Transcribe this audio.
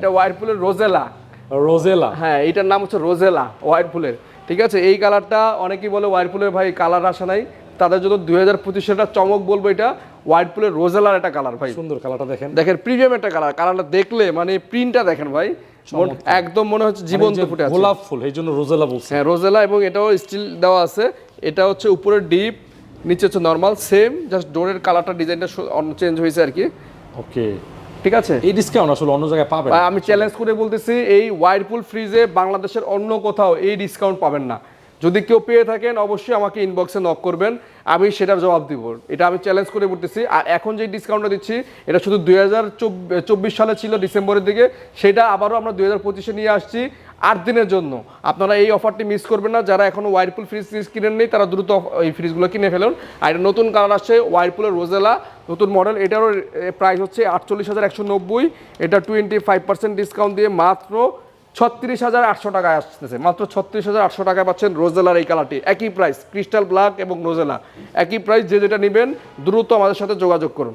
এটা ওয়াইরপুলের rosella. Rosella, হ্যাঁ এইটার নাম হচ্ছে রোজেলা ওয়াইরপুলের। ঠিক আছে, এই কালারটা অনেকেই বলে ওয়াইরপুলের ভাই কালার আসে নাই, তাদের জন্য 2025 চমক বলবো, এটা ওয়াইরপুলের রোজেলার একটা কালার ভাই। সুন্দর কালারটা দেখেন, দেখেন প্রিমিয়াম একটা কালার, কালারটা দেখলে মানে প্রিন্টটা দেখেন ভাই, একদম মনে হচ্ছে জীবন্ত ফুটে আছে। গোলাপ ফুল, এই জন্য রোজেলা বলছে। হ্যাঁ রোজেলা, এবং এটাও স্টিল দেওয়া আছে। এটা হচ্ছে উপরে ডিপ, নিচে হচ্ছে নর্মাল, সেম জাস্ট ডোরের কালারটা ডিজাইনটা চেঞ্জ হয়েছে আর কি। ওকে, ঠিক আছে, এই ডিসকাউন্ট আসলে অন্য জায়গায় পাবেন না। আমি চ্যালেঞ্জ করে বলতেছি এই ওয়াইরপুল ফ্রিজে বাংলাদেশের অন্য কোথাও এই ডিসকাউন্ট পাবেন না। যদি কেউ পেয়ে থাকেন অবশ্যই আমাকে ইনবক্সে নক করবেন, আমি সেটার জবাব দিব। এটা আমি চ্যালেঞ্জ করে বলতেছি। আর এখন যে ডিসকাউন্টটা দিচ্ছি এটা শুধু 2024 সালে ছিল ডিসেম্বরের দিকে, সেটা আবারও আমরা 2025-এ নিয়ে আসছি 8 দিনের জন্য। আপনারা এই অফারটি মিস করবেন না। যারা এখনো ওয়াইরপুল ফ্রিজ কিনেন নেই তারা দ্রুত এই ফ্রিজগুলো কিনে ফেলুন। আর এটা নতুন কালার আসছে ওয়াইরপুলের রোজেলা, নতুন মডেল। এটারও প্রাইস হচ্ছে 48,190। এটা 25% ডিসকাউন্ট দিয়ে মাত্র 36,800 টাকায় আসতেছে। মাত্র 36,800 টাকায় পাচ্ছেন রোজেলার এই কালারটি। একই প্রাইস, ক্রিস্টাল ব্ল্যাক এবং রোজেলা একই প্রাইস। যে যেটা নেবেন দ্রুত আমাদের সাথে যোগাযোগ করুন।